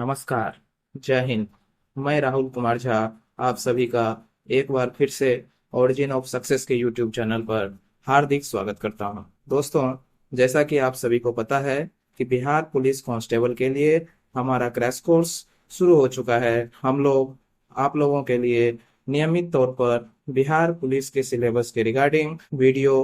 नमस्कार। जय हिंद। मैं राहुल कुमार झा आप सभी का एक बार फिर से ओरिजिन ऑफ सक्सेस के यूट्यूब चैनल पर हार्दिक स्वागत करता हूं। दोस्तों, जैसा कि आप सभी को पता है कि बिहार पुलिस कांस्टेबल के लिए हमारा क्रैश कोर्स शुरू हो चुका है। हम लोग आप लोगों के लिए नियमित तौर पर बिहार पुलिस के सिलेबस के रिगार्डिंग वीडियो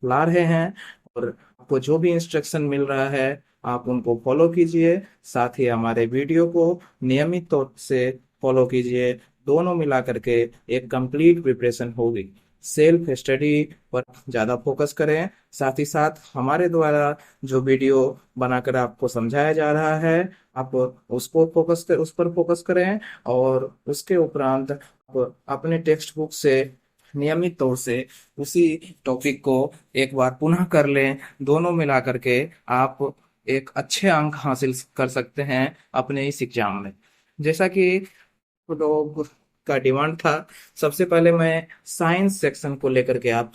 ला रहे हैं, और आपको जो भी इंस्ट्रक्शन मिल रहा है आप उनको फॉलो कीजिए। साथ ही हमारे वीडियो को नियमित तौर से फॉलो कीजिए। दोनों मिला करके एक कंप्लीट प्रिपरेशन होगी। सेल्फ स्टडी पर ज़्यादा फोकस करें। साथ ही साथ हमारे द्वारा जो वीडियो बनाकर आपको समझाया जा रहा है आप उस पर फोकस करें, और उसके उपरांत आप अपने टेक्स्ट बुक से नियमित तौर से उसी टॉपिक को एक बार पुनः कर लें। दोनों मिला करके आप एक अच्छे अंक हासिल कर सकते हैं अपने इस एग्जाम में। जैसा कि लोग का डिमांड था, सबसे पहले मैं साइंस सेक्शन को लेकर के आप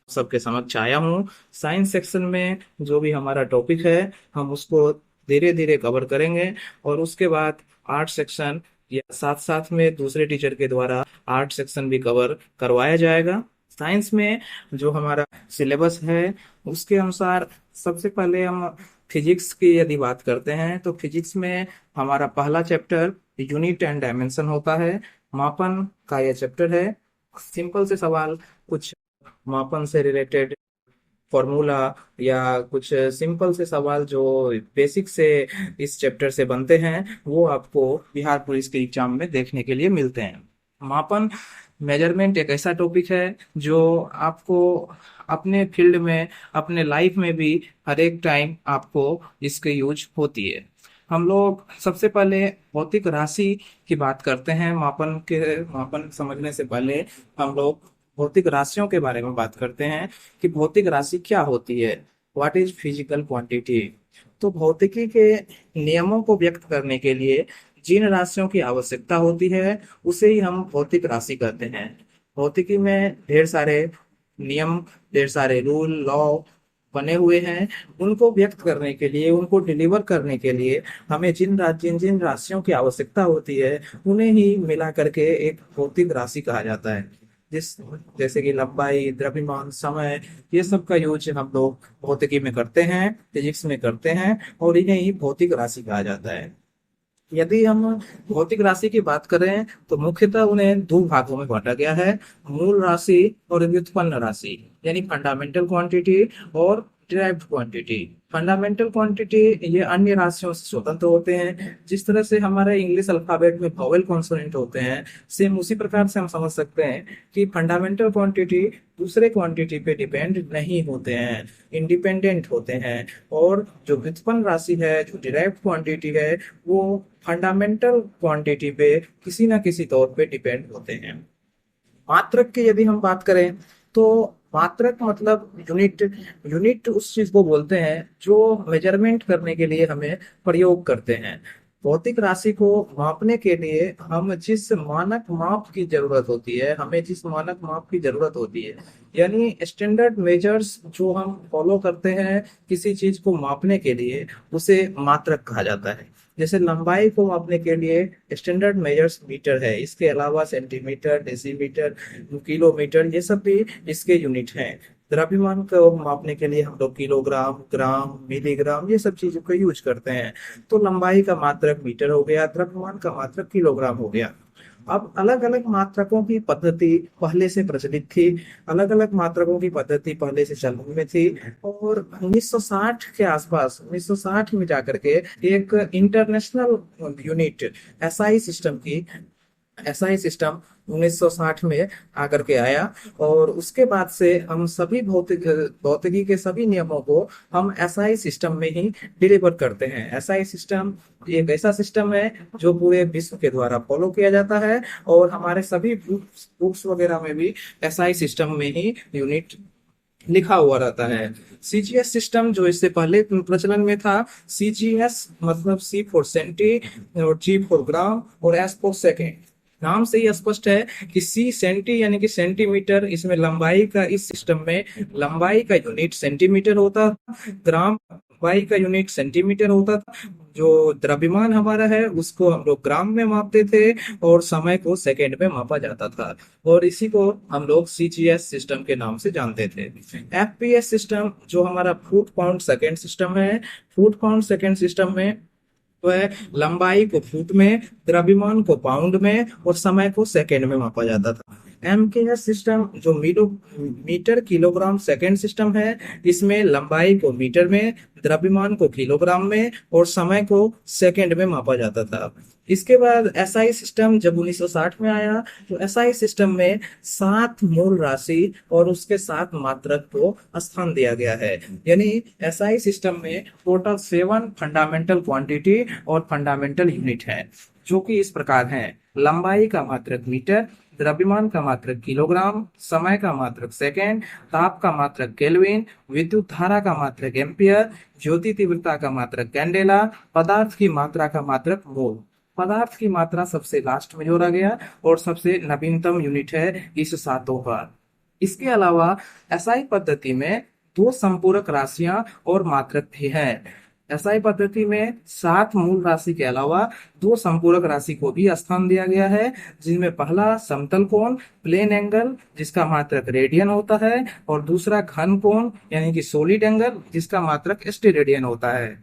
सबके समक्ष आया हूँ। साइंस सेक्शन में जो भी हमारा टॉपिक है हम उसको धीरे धीरे कवर करेंगे, और उसके बाद आर्ट सेक्शन या साथ साथ में दूसरे टीचर के द्वारा आर्ट सेक्शन भी कवर करवाया जाएगा। साइंस में जो हमारा सिलेबस है उसके अनुसार सबसे पहले हम फिजिक्स की यदि बात करते हैं तो फिजिक्स में हमारा पहला चैप्टर यूनिट एंड डायमेंशन होता है। मापन का यह चैप्टर है। सिंपल से सवाल, कुछ मापन से रिलेटेड फॉर्मूला या कुछ सिंपल से सवाल जो बेसिक से इस चैप्टर से बनते हैं वो आपको बिहार पुलिस के एग्जाम में देखने के लिए मिलते हैं। मापन मेजरमेंट एक ऐसा टॉपिक है जो आपको अपने फील्ड में अपने लाइफ में भी हर एक टाइम आपको इसके यूज होती है। हम लोग सबसे पहले भौतिक राशि की बात करते हैं। मापन समझने से पहले हम लोग भौतिक राशियों के बारे में बात करते हैं कि भौतिक राशि क्या होती है। What is physical quantity. तो भौतिकी के नियमों को व्यक्त करने के लिए जिन राशियों की आवश्यकता होती है उसे ही हम भौतिक राशि कहते हैं। भौतिकी में ढेर सारे नियम, ढेर सारे रूल लॉ बने हुए हैं। उनको व्यक्त करने के लिए, उनको डिलीवर करने के लिए हमें जिन जिन राशियों की आवश्यकता होती है उन्हें ही मिला करके एक भौतिक राशि कहा जाता है। जिस जैसे कि लंबाई, द्रव्यमान, समय, ये सब का यूज हम लोग भौतिकी में करते हैं, फिजिक्स में करते हैं, और इन्हें ही भौतिक राशि कहा जाता है। यदि हम भौतिक राशि की बात करें तो मुख्यतः उन्हें दो भागों में बांटा गया है। मूल राशि और व्युत्पन्न राशि, यानी फंडामेंटल क्वांटिटी और डिराइव्ड क्वांटिटी। फंडामेंटल क्वांटिटी ये अन्य राशियों से स्वतंत्र होते हैं। जिस तरह से हमारे इंग्लिश अल्फाबेट में वोवेल कॉन्सोनेंट होते हैं, सेम उसी प्रकार से हम समझ सकते हैं कि फंडामेंटल क्वांटिटी दूसरे क्वांटिटी पे डिपेंड नहीं होते हैं, इंडिपेंडेंट होते हैं। और जो व्युत्पन्न राशि है, जो डिराइव्ड क्वांटिटी है, वो फंडामेंटल क्वांटिटी पे किसी ना किसी तौर पे डिपेंड होते हैं। मात्रक की यदि हम बात करें तो मात्रक मतलब यूनिट। यूनिट उस चीज को बोलते हैं जो मेजरमेंट करने के लिए हमें प्रयोग करते हैं। भौतिक राशि को मापने के लिए हम जिस मानक माप की जरूरत होती है, हमें जिस मानक माप की जरूरत होती है, यानी स्टैंडर्ड मेजर्स जो हम फॉलो करते हैं किसी चीज को मापने के लिए, उसे मात्रक कहा जाता है। जैसे लंबाई को मापने के लिए स्टैंडर्ड मेजर्स मीटर है, इसके अलावा सेंटीमीटर, डेसीमीटर, किलोमीटर, ये सब भी इसके यूनिट हैं। द्रव्यमान को मापने के लिए हम लोग किलोग्राम, ग्राम, मिलीग्राम, ये सब चीजों का यूज करते हैं। तो लंबाई का मात्रक मीटर हो गया, द्रव्यमान का मात्रक किलोग्राम हो गया। अब अलग अलग मात्रकों की पद्धति पहले से प्रचलित थी, अलग अलग मात्रकों की पद्धति पहले से चलन में थी। और 1960 के आसपास, 1960 में जाकर के एक इंटरनेशनल यूनिट एसआई सिस्टम की एसआई सिस्टम 1960 में आकर के आया। और उसके बाद से हम सभी भौतिकी के सभी नियमों को हम एसआई सिस्टम में ही डिलीवर करते हैं। एसआई सिस्टम एक ऐसा सिस्टम है जो पूरे विश्व के द्वारा फॉलो किया जाता है, और हमारे सभी बुक्स वगैरह में भी एसआई सिस्टम में ही यूनिट लिखा हुआ रहता है। सीजीएस सिस्टम जो इससे पहले प्रचलन में था, सीजीएस मतलब सी फॉर सेंटी और जी फॉर ग्राम और एस फॉर सेकेंड। नाम से ही स्पष्ट है कि सी सेंटी यानी कि सेंटीमीटर, इसमें लंबाई का, इस सिस्टम में लंबाई का यूनिट सेंटीमीटर होता था। ग्राम लंबाई का यूनिट सेंटीमीटर होता था। जो द्रव्यमान हमारा है उसको हम लोग ग्राम में मापते थे और समय को सेकंड में मापा जाता था। और इसी को हम लोग सीजीएस सिस्टम के नाम से जानते थे। एफपीएस सिस्टम जो हमारा फुट पाउंड सेकंड सिस्टम है, फुट पाउंड सेकंड सिस्टम में वह लंबाई को फुट में, द्रव्यमान को पाउंड में और समय को सेकंड में मापा जाता था। एमकेएस सिस्टम जो मीटर किलोग्राम सेकंड सिस्टम है, इसमें लंबाई को मीटर में, द्रव्यमान को किलोग्राम में और समय को सेकंड में मापा जाता था। इसके बाद एसआई सिस्टम जब 1960 में आया, तो एसआई सिस्टम में 7 मूल राशि और उसके 7 मात्रक को स्थान दिया गया है। यानी एसआई सिस्टम में टोटल 7 फंडामेंटल क्वांटिटी और फंडामेंटल यूनिट है, जो कि इस प्रकार हैं। लंबाई का मात्रक मीटर, द्रव्यमान का मात्रक किलोग्राम, समय का मात्रक सेकेंड, ताप का मात्रक केल्विन, विद्युत धारा का मात्रक एम्पियर, ज्योति तीव्रता का मात्रक कैंडेला, पदार्थ की मात्रा का मात्रक मोल। पदार्थ की मात्रा सबसे लास्ट में जोड़ा गया और सबसे नवीनतम यूनिट है इस सातों पर। इसके अलावा एसआई पद्धति में 2 संपूरक राशियां और मात्रक भी हैं। एसआई पद्धति में 7 मूल राशि के अलावा 2 संपूरक राशि को भी स्थान दिया गया है, जिनमें पहला समतल कोण प्लेन एंगल जिसका मात्रक रेडियन होता है और दूसरा घन कोण यानी कि सॉलिड एंगल जिसका मात्रक स्टेरेडियन होता है।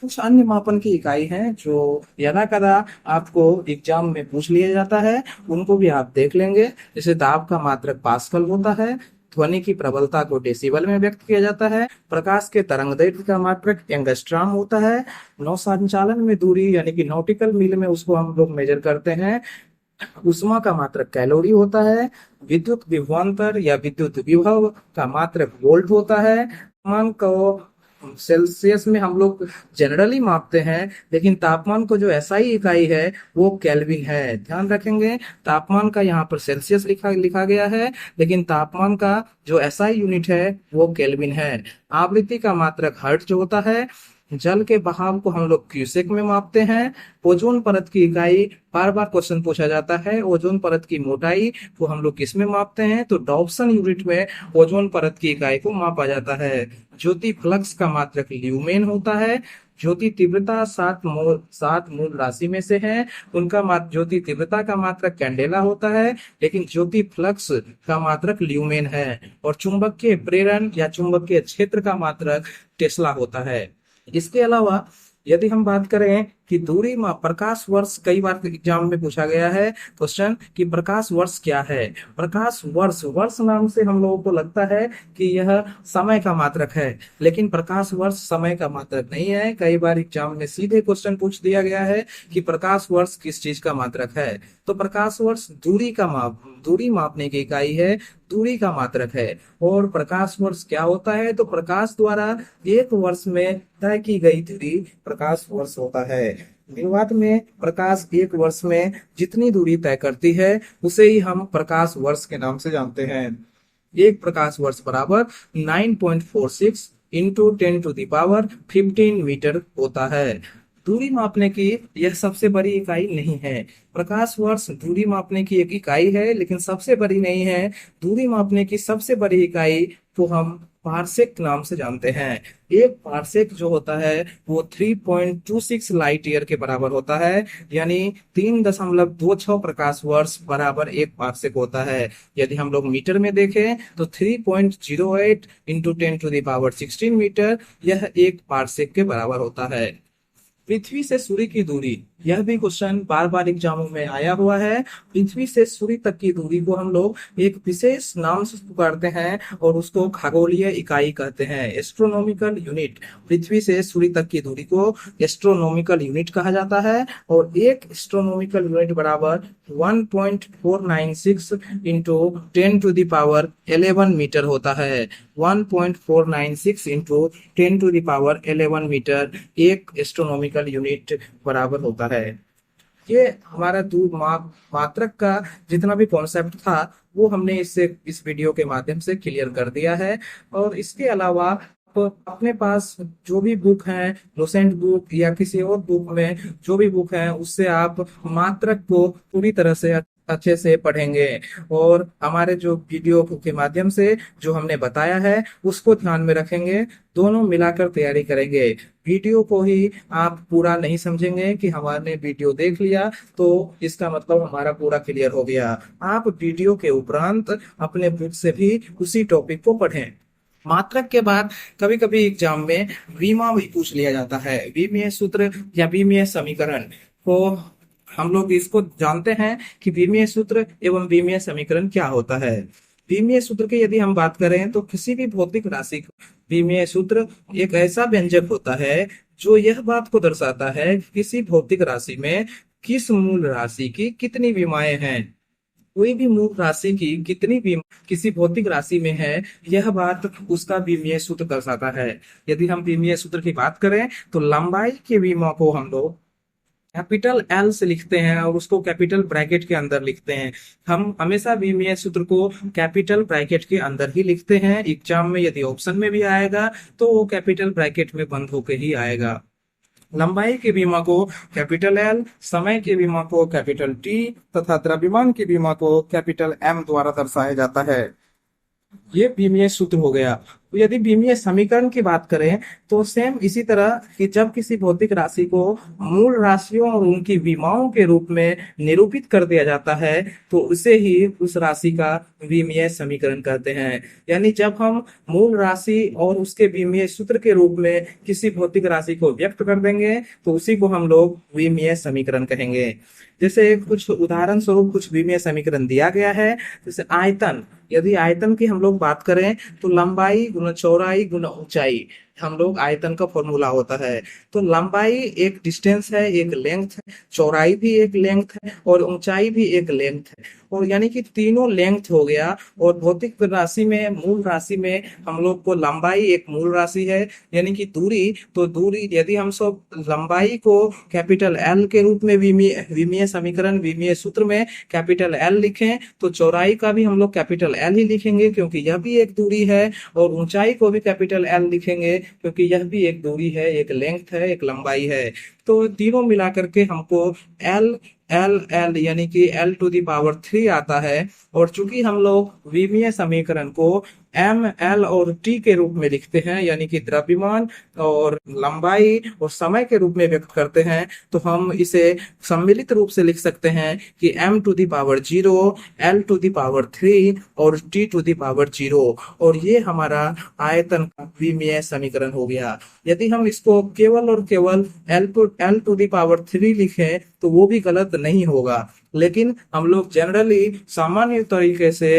कुछ अन्य मापन की इकाई हैं जो यदा कदा आपको एग्जाम में पूछ लिया जाता है, उनको भी आप देख लेंगे। जैसे दाब का मात्रक पास्कल होता है, ध्वनि की प्रबलता को डेसिबल में व्यक्त किया जाता है, प्रकाश के तरंगदैर्घ्य का मात्रक एंगस्ट्रॉम होता है, नौ संचालन में दूरी यानी कि नॉटिकल मील में उसको हम लोग मेजर करते हैं, ऊष्मा का मात्रक कैलोरी होता है, विद्युत विभवांतर या विद्युत विभव का मात्रक वोल्ट होता है, तापमान को सेल्सियस में हम लोग जनरली मापते हैं, लेकिन तापमान को जो एसआई इकाई है वो केल्विन है। ध्यान रखेंगे, तापमान का यहाँ पर सेल्सियस लिखा गया है, लेकिन तापमान का जो एसआई यूनिट है वो केल्विन है। आवृत्ति का मात्रक हर्ट्ज होता है। जल के बहाव को हम लोग क्यूसेक में मापते हैं। ओजोन परत की इकाई, बार बार क्वेश्चन पूछा जाता है, ओजोन परत की मोटाई को हम लोग किस में मापते हैं, तो डॉप्सन यूनिट में ओजोन परत की इकाई को मापा जाता है। ज्योति फ्लक्स का मात्रक ल्यूमेन होता है। ज्योति तीव्रता 7 मूल राशि में से है, उनका ज्योति तीव्रता का मात्रक कैंडेला होता है, लेकिन ज्योति फ्लक्स का मात्रक ल्यूमेन है। और चुंबकीय प्रेरण या चुंबकीय क्षेत्र का मात्रक टेस्ला होता है। इसके अलावा यदि हम बात करें कि दूरी प्रकाश वर्ष, कई बार एग्जाम में पूछा गया है क्वेश्चन कि प्रकाश वर्ष क्या है। प्रकाश वर्ष, वर्ष नाम से हम लोगों को लगता है कि यह समय का मात्रक है, लेकिन प्रकाश वर्ष समय का मात्रक नहीं है। कई बार एग्जाम में सीधे क्वेश्चन पूछ दिया गया है कि प्रकाश वर्ष किस चीज का मात्रक है, तो प्रकाश वर्ष दूरी मापने की इकाई है, दूरी का मात्रक है। और प्रकाश वर्ष क्या होता है, तो प्रकाश द्वारा एक वर्ष में तय की गई दूरी प्रकाश वर्ष होता है। शुरुआत में प्रकाश एक वर्ष में जितनी दूरी तय करती है उसे ही हम प्रकाश वर्ष के नाम से जानते हैं। एक प्रकाश वर्ष बराबर 9.46 इंटू 10⁻15 मीटर होता है। दूरी मापने की यह सबसे बड़ी इकाई नहीं है। प्रकाश वर्ष दूरी मापने की एक इकाई है, लेकिन सबसे बड़ी नहीं है। दूरी मापने की सबसे बड़ी इकाई को हम पारसेक नाम से जानते हैं। एक पारसेक जो होता है वो 3.26 लाइट ईयर के बराबर होता है, यानी 3.26 प्रकाश वर्ष बराबर एक पारसेक होता है। यदि हम लोग मीटर में देखें तो 3.08 इंटू 10⁻16 मीटर, यह एक पारसेक के बराबर होता है। पृथ्वी से सूर्य की दूरी, यह भी क्वेश्चन बार बार एग्जामों में आया हुआ है। पृथ्वी से सूर्य तक की दूरी को हम लोग एक विशेष नाम से पुकारते हैं और उसको खगोलीय इकाई कहते हैं, एस्ट्रोनॉमिकल यूनिट। पृथ्वी से सूर्य तक की दूरी को एस्ट्रोनॉमिकल यूनिट कहा जाता है और एक एस्ट्रोनॉमिकल यूनिट बराबर 1.496 इंटू 10⁻11 मीटर होता है। 1.496 इंटू 10⁻11 मीटर एक एस्ट्रोनॉमिकल यूनिट बराबर होता है। ये हमारा दूर मात्रक का जितना भी कॉन्सेप्ट था वो हमने इस वीडियो के माध्यम से क्लियर कर दिया है। और इसके अलावा आप अपने पास जो भी बुक है, डोसेंट बुक या किसी और बुक में जो भी बुक है, उससे आप मात्रक को पूरी तरह से अच्छे से पढ़ेंगे और हमारे जो वीडियो के माध्यम से जो हमने बताया है उसको ध्यान में रखेंगे, दोनों मिलाकर तैयारी करेंगे। वीडियो को ही आप पूरा नहीं समझेंगे कि हमारे वीडियो देख लिया तो इसका मतलब हमारा पूरा क्लियर हो गया। आप वीडियो के उपरांत अपने बुक से भी उसी टॉपिक को पढ़ें। मात्रक के बाद कभी कभी एग्जाम में विमा भी पूछ लिया जाता है। विमीय सूत्र या विमीय समीकरण को हम लोग इसको जानते हैं कि विमीय सूत्र एवं विमीय समीकरण क्या होता है। विमीय सूत्र की यदि हम बात करें तो किसी भी भौतिक राशि का विमीय सूत्र एक ऐसा व्यंजक होता है जो यह बात को दर्शाता है कि किसी भौतिक राशि में किस मूल राशि की कितनी विमाएं हैं। कोई भी मूल राशि की कितनी भी किसी भौतिक राशि में है, यह बात उसका विमीय सूत्र दर्शाता है। यदि हम विमीय सूत्र की बात करें तो लंबाई के विमा को हम लोग कैपिटल एल से लिखते हैं और उसको कैपिटल ब्रैकेट के अंदर लिखते हैं। हम हमेशा विमीय सूत्र को कैपिटल ब्रैकेट के अंदर ही लिखते हैं। एग्जाम में यदि ऑप्शन में भी आएगा तो वो कैपिटल ब्रैकेट में बंद होकर ही आएगा। लंबाई के बीमा को कैपिटल एल, समय के बीमा को कैपिटल टी तथा द्रव्यमान के बीमा को कैपिटल एम द्वारा दर्शाया जाता है। ये विमीय सूत्र हो गया। तो यदि विमीय समीकरण की बात करें तो सेम इसी तरह कि जब किसी भौतिक राशि को मूल राशियों और उनकी विमाओं के रूप में निरूपित कर दिया जाता है तो उसे ही उस राशि का विमीय समीकरण कहते हैं। यानी जब हम मूल राशि और उसके विमीय सूत्र के रूप में किसी भौतिक राशि को व्यक्त कर देंगे तो उसी को हम लोग विमीय समीकरण कहेंगे। जैसे कुछ उदाहरण स्वरूप कुछ विमीय समीकरण दिया गया है। जैसे आयतन, यदि आयतन की हम लोग बात करें तो लंबाई गुना चौड़ाई गुना ऊंचाई हम लोग आयतन का फॉर्मूला होता है। तो लंबाई एक डिस्टेंस है, एक लेंथ है, चौड़ाई भी एक लेंथ है और ऊंचाई भी एक लेंथ है, और यानी कि तीनों लेंथ हो गया। और भौतिक राशि में मूल राशि में हम लोग को लंबाई एक मूल राशि है, यानी कि दूरी, तो दूरी यदि हम सब लंबाई को कैपिटल एल के रूप में विमीय समीकरण विमीय सूत्र में कैपिटल एल लिखें तो चौड़ाई का भी हम लोग कैपिटल एल ही लिखेंगे क्योंकि यह भी एक दूरी है, और ऊंचाई को भी कैपिटल एल लिखेंगे क्योंकि यह भी एक दूरी है, एक लेंथ है, एक लंबाई है। तो तीनों मिलाकर के हमको एल एल एल यानी कि एल टू दी पावर 3 आता है। और चूंकि हम लोग विमीय समीकरण को एम एल और टी के रूप में लिखते हैं, यानी कि द्रव्यमान और लंबाई और समय के रूप में व्यक्त करते हैं, तो हम इसे सम्मिलित रूप से लिख सकते हैं कि m to the power 0, l to the power 3 और t टू दी पावर 0। और ये हमारा आयतन का विमीय समीकरण हो गया। यदि हम इसको केवल और केवल l टू दी पावर 3 लिखें तो वो भी गलत नहीं होगा, लेकिन हम लोग जनरली सामान्य तरीके से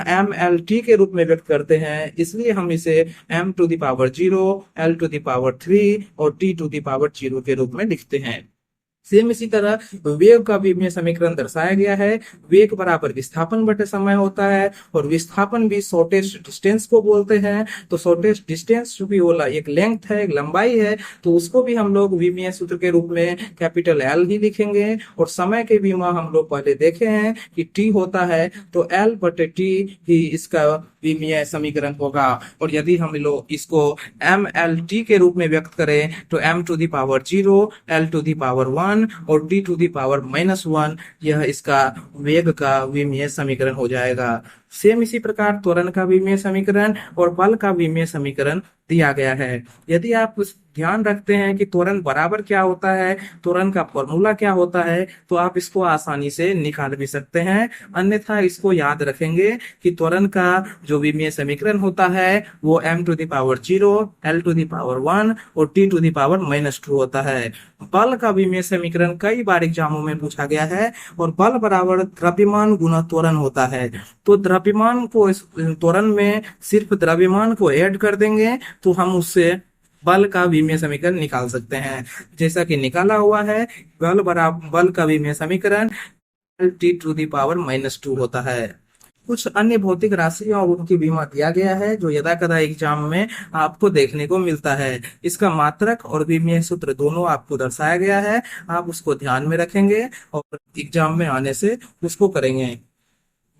एम एल टी के रूप में व्यक्त करते हैं, इसलिए हम इसे m to the power 0, l to the power 3 और t टू दी पावर 0 के रूप में लिखते हैं। सेम इसी तरह वेग का विमीय समीकरण दर्शाया गया है। वेग बराबर विस्थापन बटे समय होता है, और विस्थापन भी शॉर्टेस्ट डिस्टेंस को बोलते हैं। तो शॉर्टेस्ट डिस्टेंस चूंकि वो एक लेंथ है, एक लंबाई है, तो उसको भी हम लोग विमीय सूत्र के रूप में कैपिटल एल ही लिखेंगे। और समय के विमा हम लोग पहले देखे हैं कि टी होता है, तो एल बटे टी ही इसका विमीय समीकरण होगा। और यदि हम लोग इसको एम एल टी के रूप में व्यक्त करें तो m to the power 0, l to the power 1 और t टू दी पावर -1, यह इसका वेग का विमीय समीकरण हो जाएगा। सेम इसी प्रकार त्वरण का विमीय समीकरण और बल का विमीय समीकरण दिया गया है। यदि आप ध्यान रखते हैं कि त्वरण बराबर क्या होता है, त्वरण का फॉर्मूला क्या होता है, तो आप इसको आसानी से निकाल भी सकते हैं। अन्यथा इसको याद रखेंगे कि त्वरण का जो विमीय समीकरण होता है वो m to the power 0, l to the power 1 और t टू दी पावर -2 होता है। बल का विमीय समीकरण कई बार एग्जामों में पूछा गया है, और बल बराबर द्रव्यमान गुना त्वरण होता है। तो द्रव्यमान को इस त्वरण में सिर्फ द्रव्यमान को ऐड कर देंगे तो हम उससे बल का विमीय समीकरण निकाल सकते हैं, जैसा कि निकाला हुआ है। बल का विमीय समीकरण t टू दी पावर -2 होता है। कुछ अन्य भौतिक राशियां और उनकी बीमा दिया गया है जो यदा कदा एग्जाम में आपको देखने को मिलता है। इसका मात्रक और विमीय सूत्र दोनों आपको दर्शाया गया है, आप उसको ध्यान में रखेंगे और एग्जाम में आने से उसको करेंगे।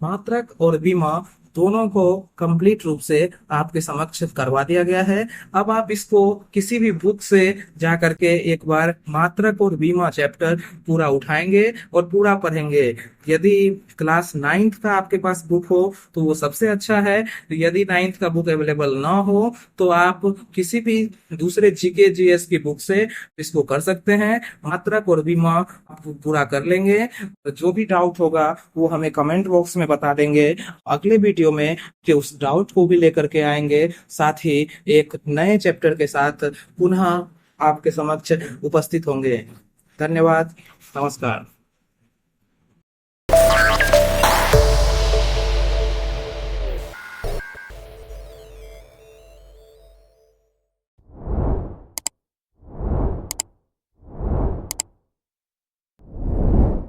मात्रक और बीमा दोनों को कंप्लीट रूप से आपके समक्ष करवा दिया गया है। अब आप इसको किसी भी बुक से जा करके एक बार मात्रक और बीमा चैप्टर पूरा उठाएंगे और पूरा पढ़ेंगे। यदि क्लास 9th का आपके पास बुक हो तो वो सबसे अच्छा है। यदि 9th का बुक अवेलेबल ना हो तो आप किसी भी दूसरे जीके जीएस की बुक से इसको कर सकते हैं। मात्रक और बीमा आप पूरा कर लेंगे। तो जो भी डाउट होगा वो हमें कमेंट बॉक्स में बता देंगे। अगले वीडियो में कि उस डाउट को भी लेकर के आएंगे, साथ ही एक नए चैप्टर के साथ पुनः आपके समक्ष उपस्थित होंगे। धन्यवाद। नमस्कार।